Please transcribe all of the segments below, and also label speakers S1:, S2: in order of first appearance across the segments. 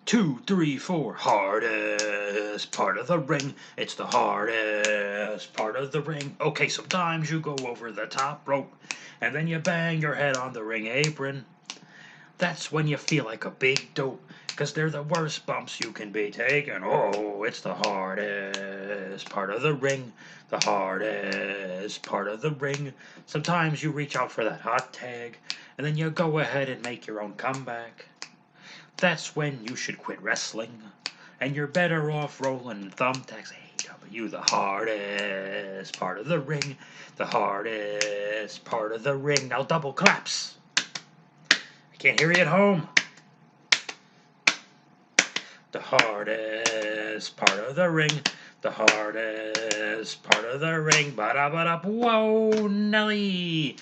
S1: 2, 3, 4. Hardest part of the ring. It's the hardest part of the ring. Okay, sometimes you go over the top rope and then you bang your head on the ring apron. That's when you feel like a big dope, 'cause they're the worst bumps you can be taking. Oh, it's the hardest part of the ring. The hardest part of the ring. Sometimes you reach out for that hot tag, and then you go ahead and make your own comeback. That's when you should quit wrestling, and you're better off rolling thumbtacks. AEW, the hardest part of the ring. The hardest part of the ring. Now double claps. I can't hear you at home. The hardest part of the ring. The hardest part of the ring. Ba-da-ba-da. Whoa, Nelly.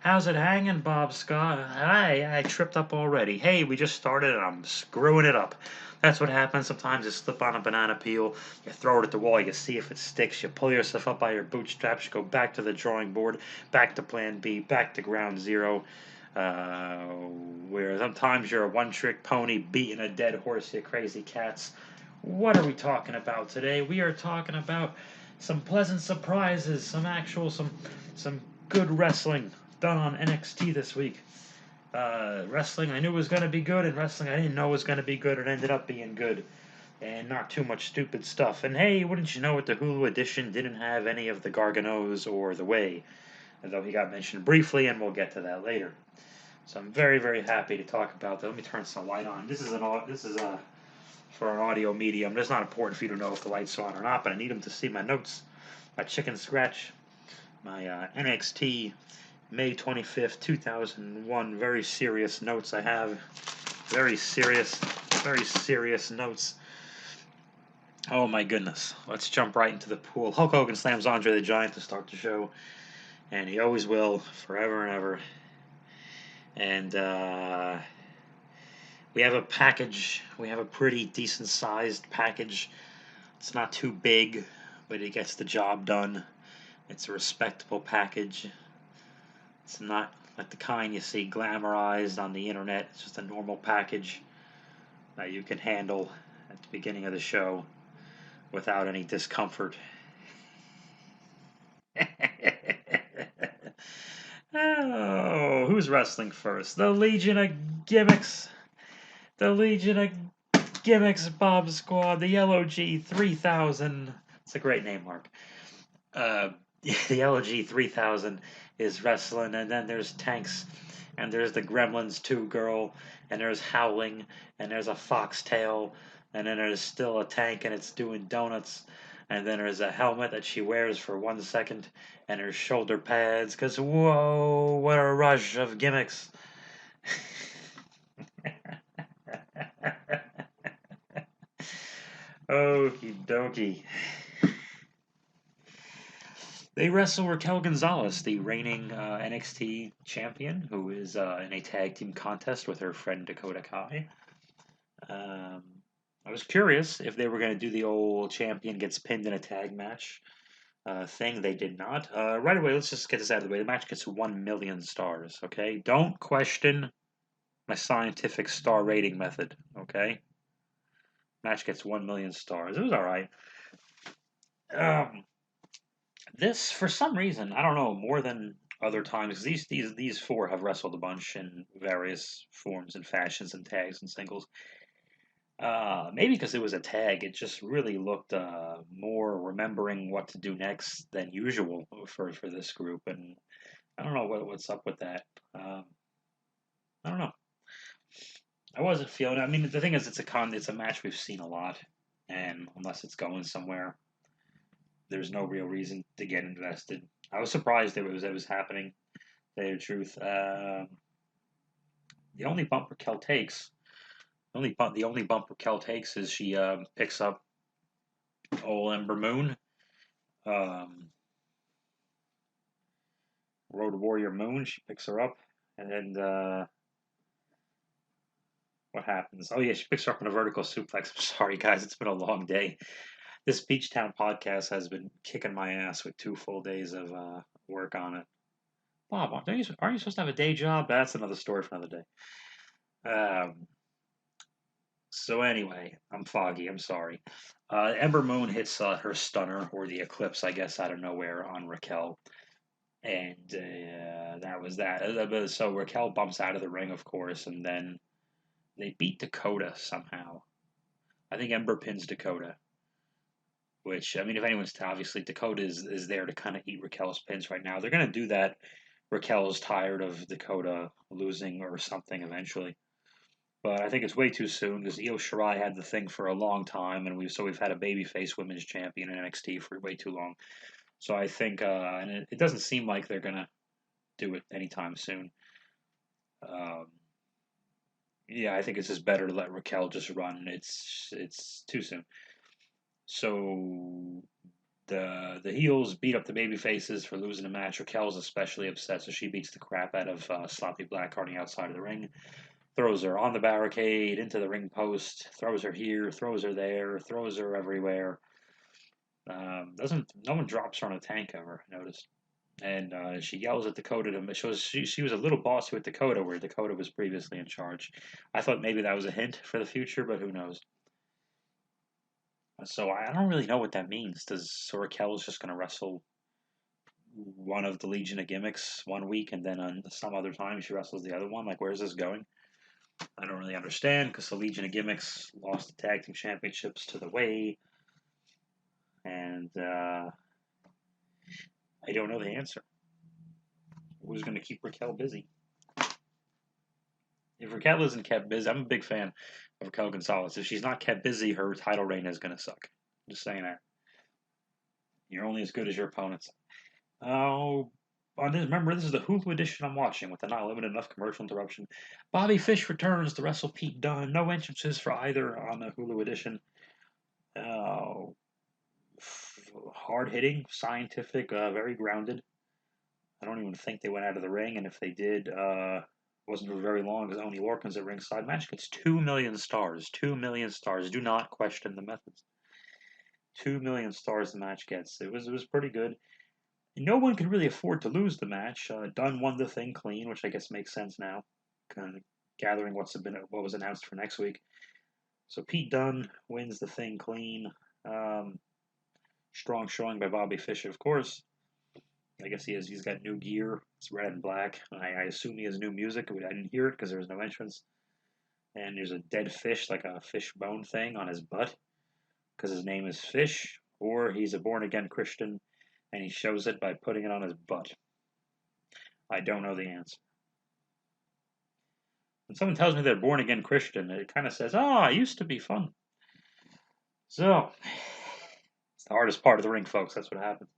S1: How's it hanging, Bob Scott? I tripped up already. Hey, we just started and I'm screwing it up. That's what happens. Sometimes you slip on a banana peel, you throw it at the wall, you see if it sticks, you pull yourself up by your bootstraps, you go back to the drawing board, back to plan B, back to ground zero. Where sometimes you're a one-trick pony beating a dead horse, you crazy cats. What are we talking about today? We are talking about some pleasant surprises, some good wrestling done on NXT this week. Wrestling I knew was going to be good, and wrestling I didn't know was going to be good, and ended up being good. And not too much stupid stuff. And hey, wouldn't you know it, the Hulu edition didn't have any of the Garganos or The Way, although he got mentioned briefly, and we'll get to that later. So I'm very, very happy to talk about that. Let me turn some light on. This is for an audio medium. It's not important for you to know if the light's on or not, but I need them to see my notes, my chicken scratch, my NXT May 25th, 2001. Very serious notes I have. Very serious notes. Oh my goodness. Let's jump right into the pool. Hulk Hogan slams Andre the Giant to start the show, and he always will, forever and ever. And we have a package. We have a pretty decent sized package. It's not too big, but it gets the job done. It's a respectable package. It's not like the kind you see glamorized on the internet. It's just a normal package that you can handle at the beginning of the show without any discomfort. Oh, who's wrestling first? The Legion of Gimmicks. The Legion of Gimmicks Bob Squad. The LOG 3000. It's a great name, Mark. The LOG 3000 is wrestling, and then there's Tanks, and there's the Gremlins 2 girl, and there's Howling, and there's a Foxtail, and then there's still a Tank, and it's doing donuts. And then there's a helmet that she wears for 1 second, and her shoulder pads, because whoa, what a rush of gimmicks. Okie dokie. They wrestle Raquel Gonzalez, the reigning NXT champion, who is in a tag team contest with her friend Dakota Kai. I was curious if they were going to do the old champion gets pinned in a tag match thing. They did not. Right away, let's just get this out of the way. The match gets 1 million stars, okay? Don't question my scientific star rating method, okay? Match gets 1 million stars. It was all right. This, for some reason, I don't know, more than other times, these four have wrestled a bunch in various forms and fashions and tags and singles. Maybe because it was a tag, it just really looked more remembering what to do next than usual for this group, and I don't know what's up with that. I don't know. I wasn't feeling. I mean, the thing is, it's a match we've seen a lot, and unless it's going somewhere, there's no real reason to get invested. I was surprised it was happening. To tell you the truth, the only bump Raquel takes, the only bump Raquel takes is she picks up old Ember Moon, um, Road Warrior Moon. She picks her up, and what happens? Oh yeah, she picks her up in a vertical suplex. I'm sorry, guys, it's been a long day. This Beachtown podcast has been kicking my ass with 2 full days of work on it. Bob, aren't you supposed to have a day job? That's another story for another day. So anyway, I'm foggy. I'm sorry. Ember Moon hits her stunner or the eclipse, I guess, out of nowhere on Raquel, and that was that. So Raquel bumps out of the ring, of course, and then they beat Dakota somehow. I think Ember pins Dakota, which, I mean, if anyone's obviously Dakota is there to kind of eat Raquel's pins right now. They're gonna do that. Raquel's tired of Dakota losing or something eventually. But I think it's way too soon because Io Shirai had the thing for a long time, and we've had a babyface women's champion in NXT for way too long. So I think, and it doesn't seem like they're gonna do it anytime soon. Um, yeah, I think it's just better to let Raquel just run. It's too soon. So the heels beat up the baby faces for losing the match. Raquel's especially upset, so she beats the crap out of Sloppy Blackheart on the outside of the ring. Throws her on the barricade, into the ring post, throws her here, throws her there, throws her everywhere. Doesn't no one drops her on a tank ever, I noticed. And she yells at Dakota to shows she was a little bossy with Dakota, where Dakota was previously in charge. I thought maybe that was a hint for the future, but who knows? So I don't really know what that means. Does Raquel's just going to wrestle one of the Legion of gimmicks one week, and then on some other time she wrestles the other one? Like, where's this going? I don't really understand because the Legion of Gimmicks lost the tag team championships to the Way, and I don't know the answer. Who's going to keep Raquel busy? If Raquel isn't kept busy, I'm a big fan of Raquel Gonzalez. If she's not kept busy, her title reign is going to suck. Just saying that. You're only as good as your opponents. Oh, remember, this is the Hulu edition I'm watching with the not limited enough commercial interruption. Bobby Fish returns to wrestle Pete Dunne. No entrances for either on the Hulu edition. Oh, hard hitting, scientific, very grounded. I don't even think they went out of the ring, and if they did, wasn't for very long because Oni Lorcan's at ringside. Match gets 2 million stars. 2 million stars. Do not question the methods. 2 million stars the match gets. It was pretty good. No one could really afford to lose the match. Dunn won the thing clean, which I guess makes sense now, kind of gathering what was announced for next week. So Pete Dunne wins the thing clean. Um, Strong showing by Bobby Fish, of course. I guess he's got new gear. It's red and black. I assume he has new music. I didn't hear it because there was no entrance. And there's a dead fish, like a fish bone thing, on his butt because his name is Fish, or he's a born again Christian and he shows it by putting it on his butt. I don't know the answer. When someone tells me they're born again Christian, it kind of says, "Oh, it used to be fun." So it's the hardest part of the ring, folks. That's what happens.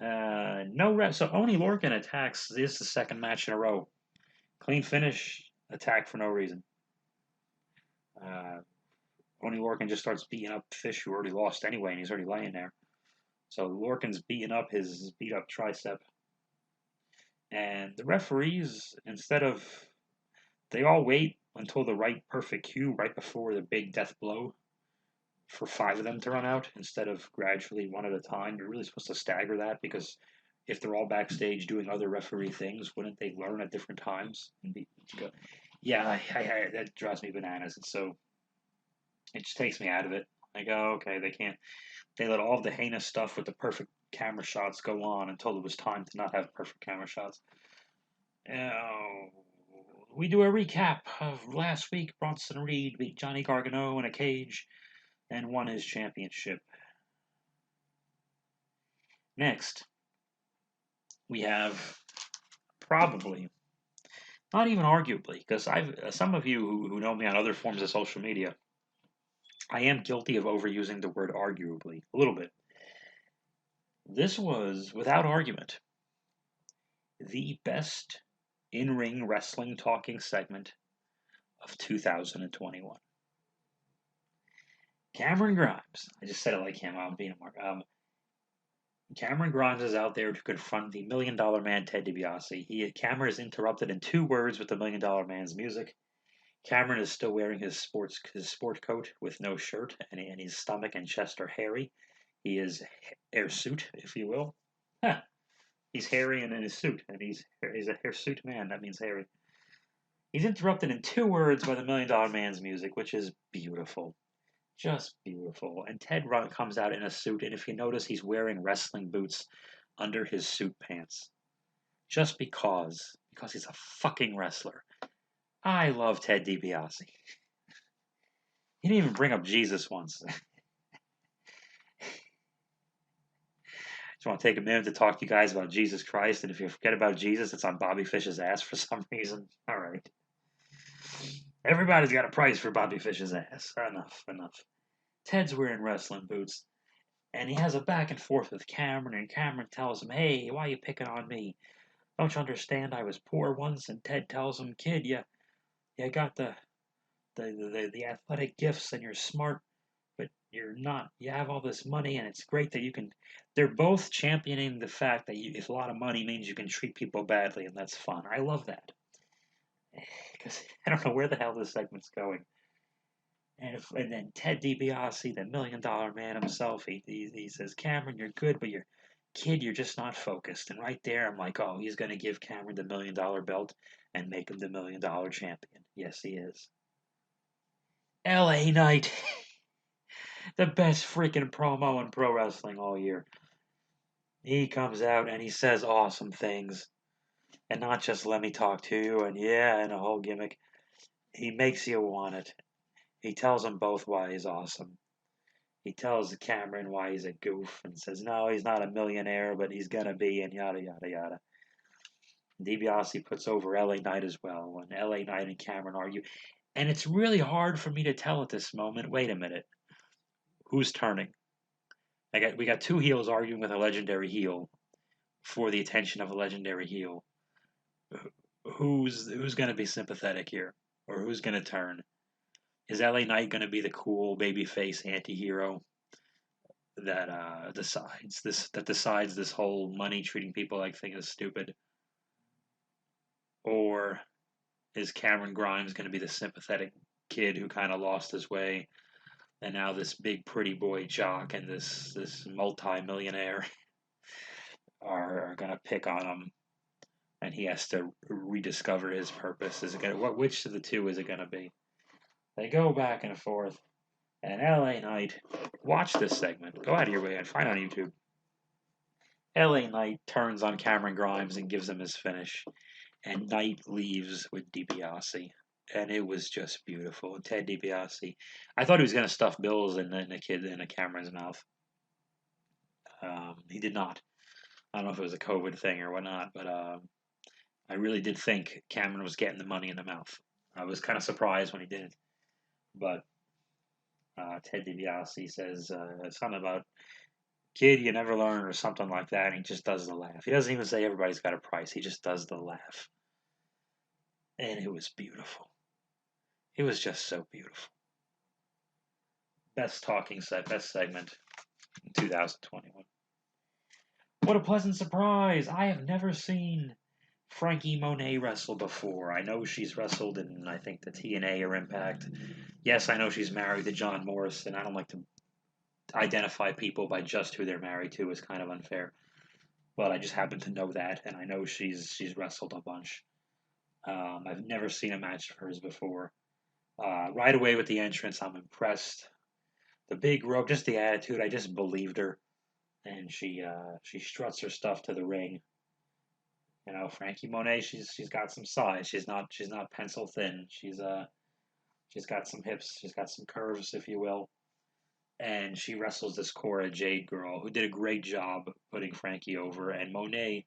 S1: No rep. So Oni Lorcan attacks. This is the second match in a row. Clean finish, attack for no reason. Uh, Oni Lorcan just starts beating up Fish, who already lost anyway, and he's already laying there. So Lorcan's beating up his beat up tricep. And the referees, they all wait until the right perfect cue right before the big death blow for 5 of them to run out instead of gradually one at a time. You're really supposed to stagger that because if they're all backstage doing other referee things, wouldn't they learn at different times? Yeah, that drives me bananas. And so it just takes me out of it. I go, okay, they can't. They let all of the heinous stuff with the perfect camera shots go on until it was time to not have perfect camera shots. Uh, we do a recap of last week. Bronson Reed beat Johnny Gargano in a cage and won his championship. Next, we have probably, not even arguably, because some of you who know me on other forms of social media, I am guilty of overusing the word arguably a little bit. This was, without argument, the best in-ring wrestling talking segment of 2021. Cameron Grimes, I just said it like him, I'm being a mark. Cameron Grimes is out there to confront the $1 Million Man, Ted DiBiase. Cameron is interrupted in 2 words with the $1 Million Man's music. Cameron is still wearing his sport coat with no shirt, and his stomach and chest are hairy. He is hirsute, if you will. Huh. He's hairy and in his suit, and he's a hirsute man. That means hairy. He's interrupted in 2 words by the Million Dollar Man's music, which is beautiful. Just beautiful. And Ted Run comes out in a suit, and if you notice, he's wearing wrestling boots under his suit pants. Just because he's a fucking wrestler. I love Ted DiBiase. He didn't even bring up Jesus once. Just want to take a minute to talk to you guys about Jesus Christ, and if you forget about Jesus, it's on Bobby Fish's ass for some reason. All right. Everybody's got a price for Bobby Fish's ass. Enough. Ted's wearing wrestling boots, and he has a back and forth with Cameron, and Cameron tells him, "Hey, why are you picking on me? Don't you understand I was poor once?" And Ted tells him, "Kid, you got the athletic gifts, and you're smart, but you're not. You have all this money, and it's great that you can." They're both championing the fact that if a lot of money means you can treat people badly, and that's fun. I love that. Because I don't know where the hell this segment's going. And then Ted DiBiase, the Million Dollar Man himself, he says, "Cameron, you're good, but you're just not focused." And right there, I'm like, oh, he's going to give Cameron the $1 million belt and make him the $1 million champion. Yes, he is. LA Knight, the best freaking promo in pro wrestling all year. He comes out and he says awesome things. And not just "let me talk to you" and "yeah" and a whole gimmick. He makes you want it. He tells them both why he's awesome. He tells Cameron why he's a goof and says, no, he's not a millionaire, but he's going to be, and yada, yada, yada. DiBiase puts over LA Knight as well, when LA Knight and Cameron argue. And it's really hard for me to tell at this moment, wait a minute, who's turning? We got two heels arguing with a legendary heel for the attention of a legendary heel. Who's going to be sympathetic here? Or who's going to turn? Is LA Knight going to be the cool babyface anti-hero that decides this whole money treating people like thing is stupid? Or is Cameron Grimes going to be the sympathetic kid who kind of lost his way, and now this big pretty boy jock and this multi-millionaire are going to pick on him, and he has to rediscover his purpose? Which of the two is it going to be? They go back and forth. And LA Knight, watch this segment. Go out of your way and find it on YouTube. LA Knight turns on Cameron Grimes and gives him his finish. And Knight leaves with DiBiase. And it was just beautiful. Ted DiBiase. I thought he was going to stuff bills in a Cameron's mouth. He did not. I don't know if it was a COVID thing or whatnot, but I really did think Cameron was getting the money in the mouth. I was kind of surprised when he didn't. But Ted DiBiase says something about, "Kid, you never learn," or something like that, and he just does the laugh. He doesn't even say everybody's got a price. He just does the laugh. And it was beautiful. It was just so beautiful. Best segment in 2021. What a pleasant surprise! I have never seen Frankie Monet wrestle before. I know she's wrestled in, I think, the TNA or Impact. Yes, I know she's married to John Morrison. I don't like to identify people by just who they're married to. Is kind of unfair. But I just happen to know that, and I know she's wrestled a bunch. I've never seen a match of hers before. Right away with the entrance, I'm impressed. The big rope, just the attitude, I just believed her, and she struts her stuff to the ring. You know, Frankie Monet, she's got some size. She's not pencil thin. She's got some hips. She's got some curves, if you will. And she wrestles this Cora Jade girl who did a great job putting Frankie over, and Monet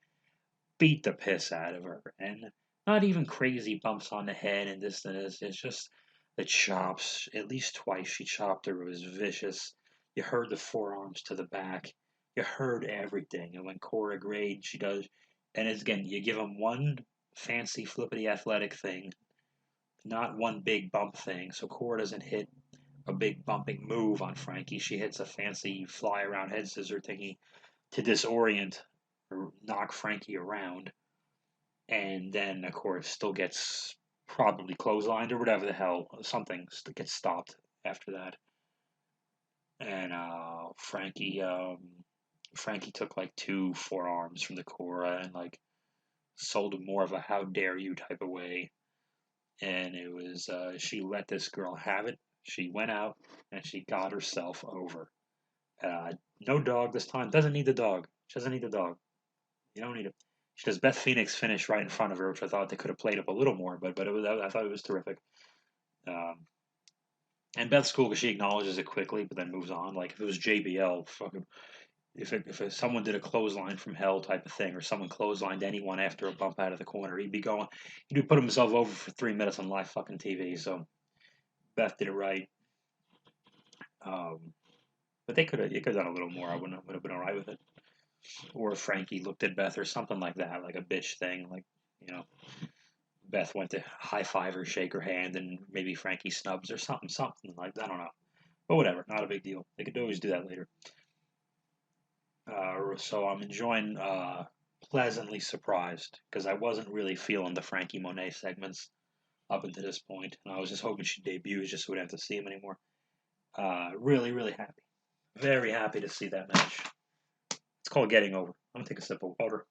S1: beat the piss out of her. And not even crazy bumps on the head and this and this. It's just the chops. At least twice she chopped her. It was vicious. You heard the forearms to the back. You heard everything. And when Cora Jade, she does, and it's, again, you give them one fancy flippity athletic thing, not one big bump thing. So Cora doesn't hit a big bumping move on Frankie. She hits a fancy fly around head scissor thingy to disorient or knock Frankie around. And then, of course, still gets probably clotheslined or whatever the hell. Something gets stopped after that. And Frankie took like 2 forearms from the Cora and like sold him more of a "how dare you" type of way. and it was she let this girl have it. She went out and she got herself over. No dog this time. Doesn't need the dog. She doesn't need the dog. You don't need it. She does Beth Phoenix finish right in front of her, which I thought they could have played up a little more, but it was, I thought it was terrific. Um, and Beth's cool because she acknowledges it quickly, but then moves on. Like if it was JBL, fucking if someone did a clothesline from hell type of thing, or someone clotheslined anyone after a bump out of the corner, he'd put himself over for 3 minutes on live fucking TV. So Beth did it right. Um, but you could have done a little more. I would have been all right with it. Or if Frankie looked at Beth or something like that, like a bitch thing, like you know, Beth went to high five her, shake her hand, and maybe Frankie snubs or something like that. I don't know, but whatever, not a big deal. They could always do that later. So I'm enjoying pleasantly surprised because I wasn't really feeling the Frankie Monet segments up until this point, and I was just hoping she debuts just so we didn't have to see him anymore. Really, really happy, very happy to see that match. It's called Getting Over. I'm gonna take a sip of water.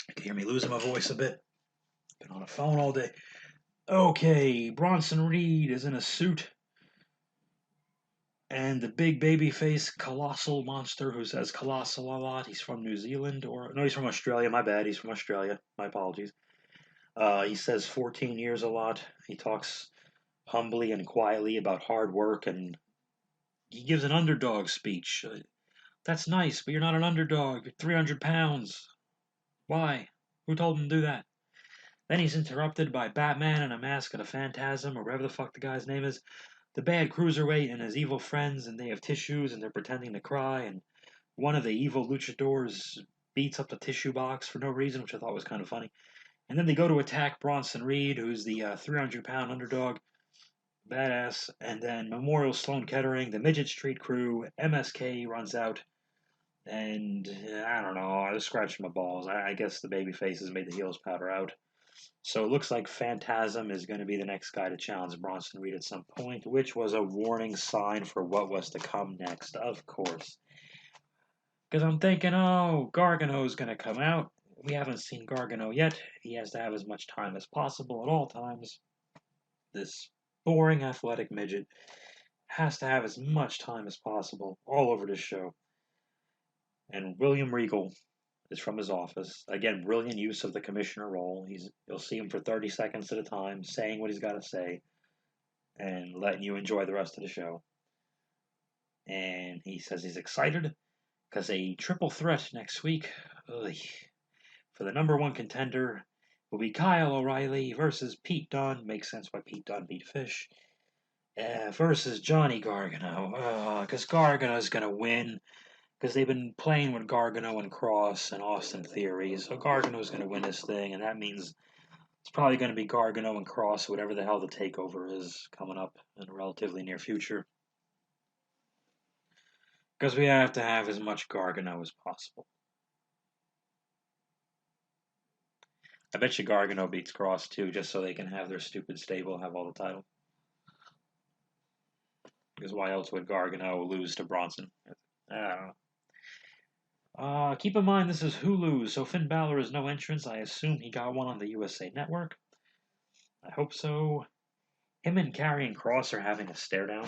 S1: You can hear me losing my voice a bit. Been on a phone all day. Okay, Bronson Reed is in a suit, and the big baby face colossal monster who says colossal a lot. He's from New Zealand, or no, he's from Australia. My bad. He's from Australia. My apologies. He says 14 years a lot. He talks humbly and quietly about hard work, and he gives an underdog speech. That's nice, but you're not an underdog. You're 300 pounds. Why? Who told him to do that? Then he's interrupted by Batman in a mask and a phantasm, or whatever the fuck the guy's name is. The bad cruiserweight and his evil friends, and they have tissues and they're pretending to cry, and one of the evil luchadors beats up the tissue box for no reason, which I thought was kind of funny. And then they go to attack Bronson Reed, who's the 300-pound underdog, badass. And then Memorial Sloan Kettering, the Midget Street Crew, MSK runs out. And I don't know, I was scratching my balls. I guess the baby faces made the heels powder out. So it looks like Phantasm is going to be the next guy to challenge Bronson Reed at some point, which was a warning sign for what was to come next, of course. Because I'm thinking, oh, Gargano's going to come out. We haven't seen Gargano yet. He has to have as much time as possible at all times. This boring athletic midget has to have as much time as possible all over this show. And William Regal is from his office. Again, brilliant use of the commissioner role. You'll see him for 30 seconds at a time, saying what he's got to say, and letting you enjoy the rest of the show. And he says he's excited because a triple threat next week for the number one contender will be Kyle O'Reilly versus Pete Dunne. Makes sense why Pete Dunne beat Fish. Versus Johnny Gargano. Because Gargano's going to win. Because they've been playing with Gargano and Cross and Austin Theory. So Gargano's going to win this thing. And that means it's probably going to be Gargano and Cross, whatever the hell the takeover is coming up in the relatively near future. Because we have to have as much Gargano as possible. I bet you Gargano beats Cross too, just so they can have their stupid stable have all the title. Because why else would Gargano lose to Bronson? I don't know. Keep in mind this is Hulu, so Finn Balor is no entrance. I assume he got one on the USA Network. I hope so. Him and Karrion Kross are having a stare down.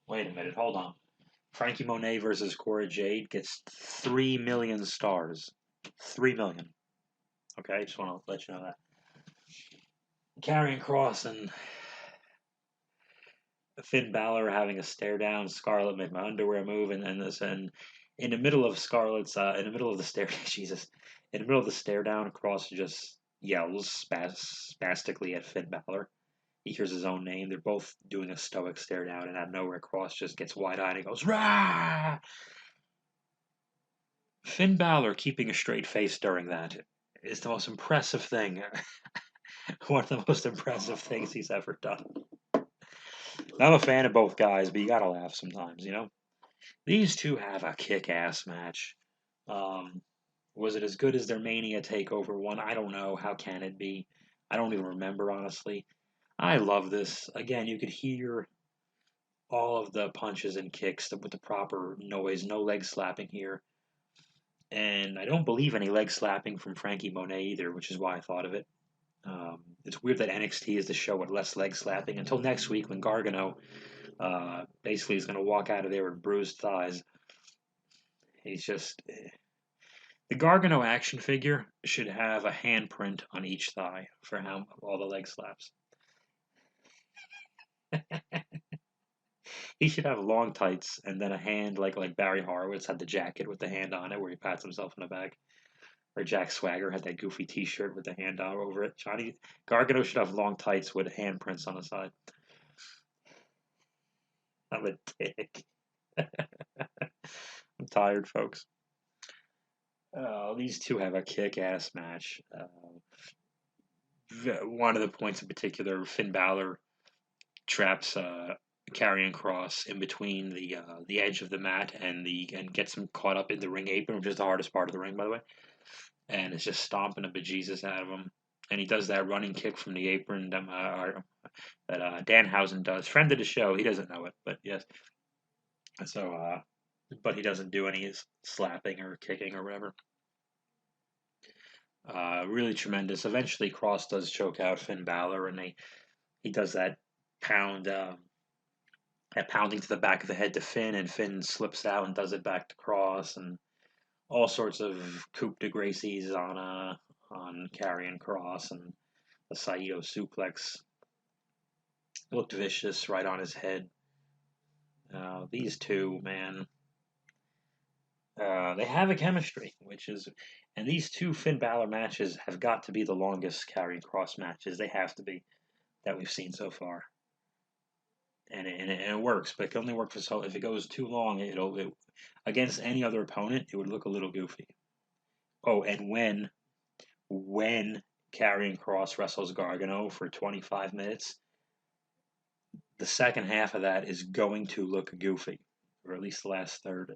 S1: Wait a minute, hold on. Frankie Monet versus Cora Jade gets 3 million stars. 3 million. Okay, just want to let you know that. Karrion Kross and Finn Balor having a stare down. Scarlett made my underwear move, and in the middle of Scarlett's, in the middle of the stare, Jesus, in the middle of the stare down, Kross just yells spastically at Finn Balor. He hears his own name. They're both doing a stoic stare down, and out of nowhere, Kross just gets wide-eyed and goes, "Rah!" Finn Balor keeping a straight face during that is the most impressive thing. One of the most impressive things he's ever done. I'm a fan of both guys, but you gotta laugh sometimes, you know? These two have a kick-ass match. Was it as good as their Mania TakeOver one? I don't know. How can it be? I don't even remember, honestly. I love this. Again, you could hear all of the punches and kicks with the proper noise, no leg slapping here. And I don't believe any leg slapping from Frankie Monet either, which is why I thought of it. It's weird that NXT is the show with less leg slapping until next week when Gargano basically is going to walk out of there with bruised thighs. He's just. The Gargano action figure should have a handprint on each thigh for how all the leg slaps. He should have long tights and then a hand like Barry Horowitz had the jacket with the hand on it where he pats himself in the back. Or Jack Swagger had that goofy T-shirt with the hand out over it. Johnny Gargano should have long tights with handprints on the side. I'm a dick. I'm tired, folks. These two have a kick-ass match. One of the points in particular, Finn Balor traps Karrion Kross in between the edge of the mat and gets him caught up in the ring apron, which is the hardest part of the ring, by the way. And it's just stomping a bejesus out of him. And he does that running kick from the apron that Danhausen does. Friend of the show, he doesn't know it, but yes. So, but he doesn't do any slapping or kicking or whatever. Really tremendous. Eventually, Cross does choke out Finn Balor, and he does that pound, that pounding to the back of the head to Finn, and Finn slips out and does it back to Cross, and all sorts of coup de gracies on Karrion Kross, and the Saito suplex. Looked vicious right on his head. These two, man, they have a chemistry, and these two Finn Balor matches have got to be the longest Karrion Kross matches. They have to be that we've seen so far, and it works, but it can only work for so. If it goes too long, against any other opponent, it would look a little goofy. Oh, and when Karrion Kross wrestles Gargano for 25 minutes, the second half of that is going to look goofy, or at least the last third.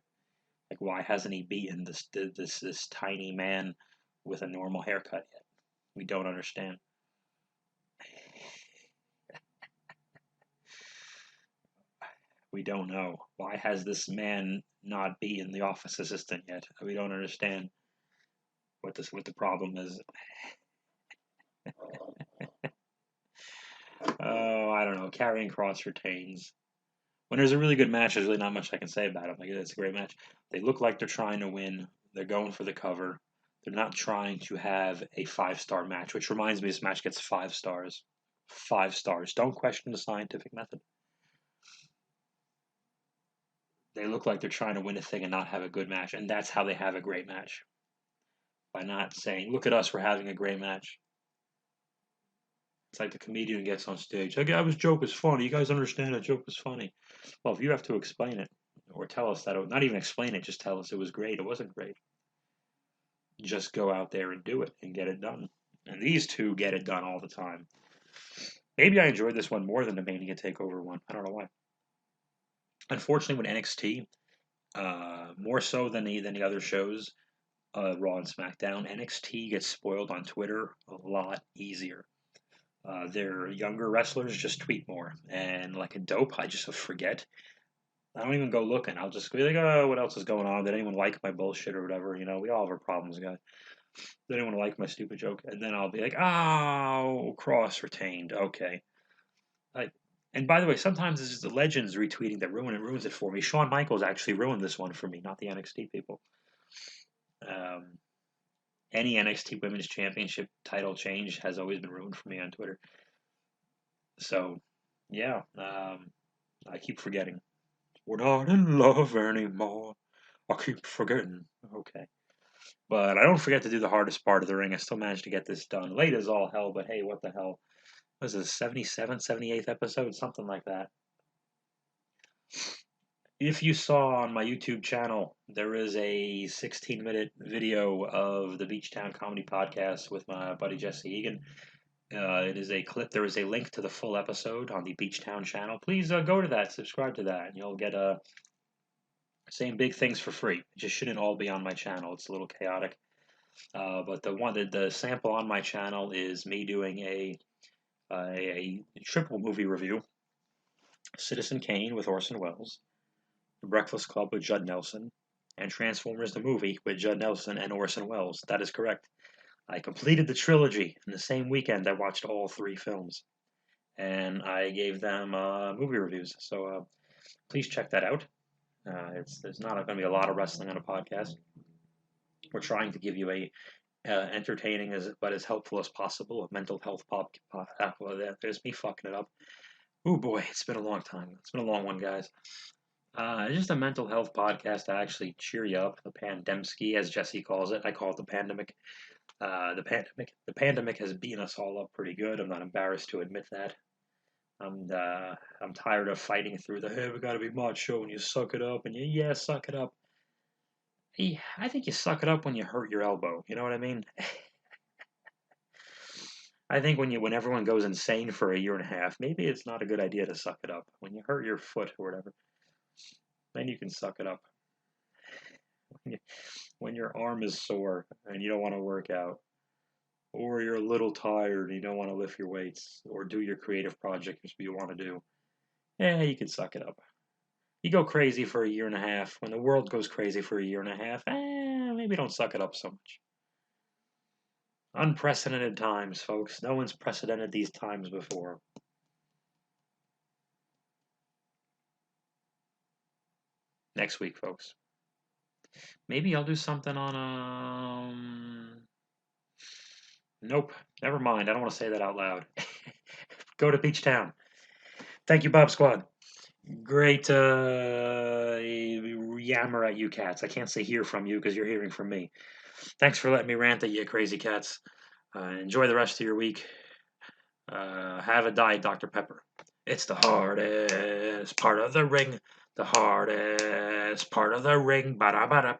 S1: Like, why hasn't he beaten this tiny man with a normal haircut yet? We don't understand. We don't know. Why has this man not beaten the office assistant yet? We don't understand what the problem is. Oh, I don't know. Karrion Kross retains. When there's a really good match, there's really not much I can say about it. Like, it's a great match. They look like they're trying to win. They're going for the cover. They're not trying to have a 5-star match, which reminds me this match gets 5 stars. 5 stars. Don't question the scientific method. They look like they're trying to win a thing and not have a good match, and that's how they have a great match. By not saying, look at us, we're having a great match. It's like the comedian gets on stage. Like, this joke is funny. You guys understand that joke is funny. Well, if you have to explain it, or tell us that, not even explain it, just tell us it was great. It wasn't great. Just go out there and do it and get it done. And these two get it done all the time. Maybe I enjoyed this one more than the Mania Takeover one. I don't know why. Unfortunately, with NXT, more so than the other shows, Raw and SmackDown, NXT gets spoiled on Twitter a lot easier. Their younger wrestlers just tweet more, and like a dope, I just forget. I don't even go looking. I'll just be like, oh, what else is going on? Did anyone like my bullshit or whatever? You know, we all have our problems, guys. Did anyone like my stupid joke? And then I'll be like, oh, Cross retained. Okay. Like, and by the way, sometimes it's just the legends retweeting that ruins it for me. Shawn Michaels actually ruined this one for me, not the NXT people. Um, any NXT Women's Championship title change has always been ruined for me on Twitter. So, yeah, I keep forgetting. We're not in love anymore. I keep forgetting. Okay. But I don't forget to do the hardest part of the ring. I still managed to get this done. Late as all hell, but hey, what the hell? Was this 77th, 78th episode? Something like that. If you saw on my YouTube channel, there is a 16-minute video of the Beachtown Comedy Podcast with my buddy Jesse Egan. It is a clip. There is a link to the full episode on the Beachtown channel. Please go to that, subscribe to that, and you'll get saying big things for free. It just shouldn't all be on my channel. It's a little chaotic. But the sample on my channel is me doing a triple movie review: Citizen Kane with Orson Welles, The Breakfast Club with Judd Nelson, and Transformers the movie with Judd Nelson and Orson Welles. That is correct. I completed the trilogy in the same weekend. I watched all 3 films, and I gave them movie reviews. So please check that out. There's not going to be a lot of wrestling on a podcast. We're trying to give you a entertaining but as helpful as possible a mental health there's me fucking it up. Oh boy, it's been a long time. It's been a long one, guys. It's just a mental health podcast to actually cheer you up. The pandemski, as Jesse calls it. I call it the pandemic. The pandemic has beaten us all up pretty good. I'm not embarrassed to admit that. I'm tired of fighting through the hey, we gotta be macho and you suck it up and yeah, suck it up. Hey, I think you suck it up when you hurt your elbow. You know what I mean? I think when everyone goes insane for a year and a half, maybe it's not a good idea to suck it up. When you hurt your foot or whatever, then you can suck it up. When your arm is sore and you don't want to work out, or you're a little tired and you don't want to lift your weights or do your creative project you want to do, yeah, you can suck it up. You go crazy for a year and a half. When the world goes crazy for a year and a half, maybe don't suck it up so much. Unprecedented times, folks. No one's precedented these times before. Next week, folks. Maybe I'll do something on Nope. Never mind. I don't want to say that out loud. Go to Beachtown. Thank you, Bob Squad. Great yammer at you cats. I can't say hear from you because you're hearing from me. Thanks for letting me rant at you crazy cats. Enjoy the rest of your week. Have a diet Dr. Pepper. It's the hardest part of the ring. The hardest part of the ring. Ba-da-ba-da.